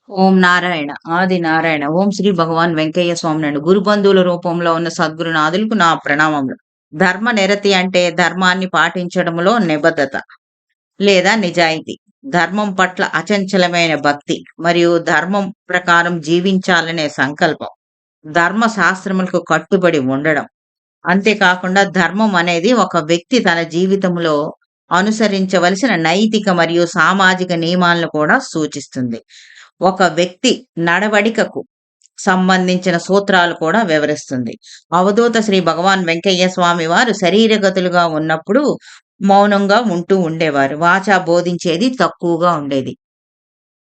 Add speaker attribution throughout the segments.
Speaker 1: ఓం నారాయణ ఆది నారాయణ ఓం శ్రీ భగవాన్ వెంకయ్య స్వామి గురు బంధువుల రూపంలో ఉన్న సద్గురునాథులకు నా ప్రణామములు. ధర్మ నిరతి అంటే ధర్మాన్ని పాటించడంలో నిబద్ధత లేదా నిజాయితీ, ధర్మం పట్ల అచంచలమైన భక్తి మరియు ధర్మం ప్రకారం జీవించాలనే సంకల్పం, ధర్మ శాస్త్రములకు కట్టుబడి ఉండడం. అంతేకాకుండా ధర్మం అనేది ఒక వ్యక్తి తన జీవితంలో అనుసరించవలసిన నైతిక మరియు సామాజిక నియమాలను కూడా సూచిస్తుంది. ఒక వ్యక్తి నడవడికకు సంబంధించిన సూత్రాలు కూడా వివరిస్తుంది. అవధూత శ్రీ భగవాన్ వెంకయ్య స్వామి వారు శరీరగతులుగా ఉన్నప్పుడు మౌనంగా ఉంటూ ఉండేవారు. వాచా బోధించేది తక్కువగా ఉండేది.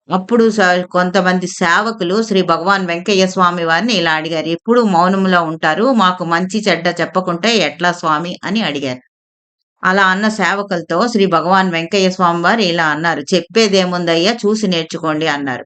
Speaker 1: అప్పుడు కొంతమంది సేవకులు శ్రీ భగవాన్ వెంకయ్య స్వామి వారిని ఇలా అడిగారు. ఎప్పుడు మౌనంలో ఉంటారు, మాకు మంచి చెడ్డ చెప్పకుంటే ఎట్లా స్వామి అని అడిగారు. అలా అన్న సేవకులతో శ్రీ భగవాన్ వెంకయ్య స్వామి వారు ఇలా అన్నారు, చెప్పేదేముందయ్యా చూసి నేర్చుకోండి అన్నారు.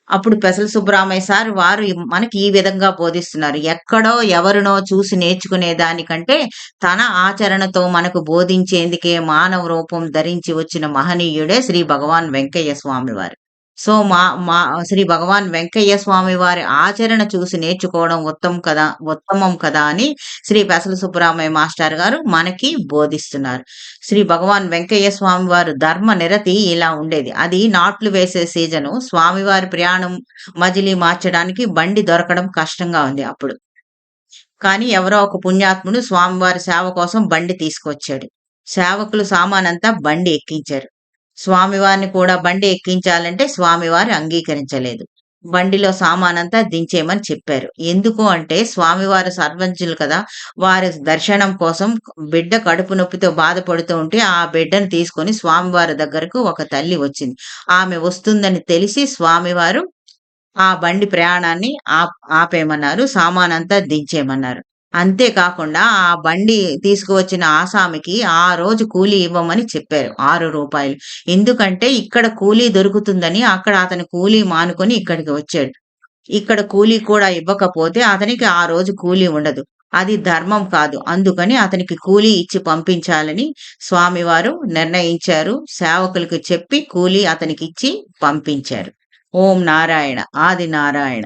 Speaker 1: అప్పుడు పెసల సుబ్బరామయ్య సార్ వారు మనకి ఈ విధంగా బోధిస్తున్నారు. ఎక్కడో ఎవరినో చూసి నేర్చుకునే దానికంటే తన ఆచరణతో మనకు బోధించేందుకే మానవ రూపం ధరించి వచ్చిన మహనీయుడే శ్రీ భగవాన్ వెంకయ్య స్వామి వారు. సో మా మా శ్రీ భగవాన్ వెంకయ్య స్వామి వారి ఆచరణ చూసి నేర్చుకోవడం ఉత్తమం కదా అని శ్రీ పెసల సుబ్బరామయ్య మాస్టర్ గారు మనకి బోధిస్తున్నారు. శ్రీ భగవాన్ వెంకయ్య స్వామి వారు ధర్మ నిరతి ఇలా ఉండేది. అది నాట్లు వేసే సీజను. స్వామివారి ప్రయాణం మజిలీ మార్చడానికి బండి దొరకడం కష్టంగా ఉంది అప్పుడు. కానీ ఎవరో ఒక పుణ్యాత్ముడు స్వామివారి సేవ కోసం బండి తీసుకొచ్చాడు. సేవకులు సామానంతా బండి ఎక్కించారు. స్వామివారిని కూడా బండి ఎక్కించాలంటే స్వామివారు అంగీకరించలేదు. బండిలో సామానంతా దించేయమని చెప్పారు. ఎందుకు అంటే స్వామివారు సర్వజ్ఞులు కదా, వారి దర్శనం కోసం బిడ్డ కడుపు నొప్పితో బాధపడుతూ ఉంటే ఆ బిడ్డను తీసుకొని స్వామివారి దగ్గరకు ఒక తల్లి వచ్చింది. ఆమె వస్తుందని తెలిసి స్వామివారు ఆ బండి ప్రయాణాన్ని ఆపేయమన్నారు. సామానంతా దించేయమన్నారు. అంతేకాకుండా ఆ బండి తీసుకువచ్చిన ఆసామికి ఆ రోజు కూలీ ఇవ్వమని చెప్పారు, 6 రూపాయలు. ఎందుకంటే ఇక్కడ కూలీ దొరుకుతుందని అక్కడ అతను కూలీ మానుకొని ఇక్కడికి వచ్చాడు. ఇక్కడ కూలీ కూడా ఇవ్వకపోతే అతనికి ఆ రోజు కూలీ ఉండదు. అది ధర్మం కాదు. అందుకని అతనికి కూలీ ఇచ్చి పంపించాలని స్వామివారు నిర్ణయించారు. సేవకులకు చెప్పి కూలీ అతనికిచ్చి పంపించారు. ఓం నారాయణ ఆది నారాయణ.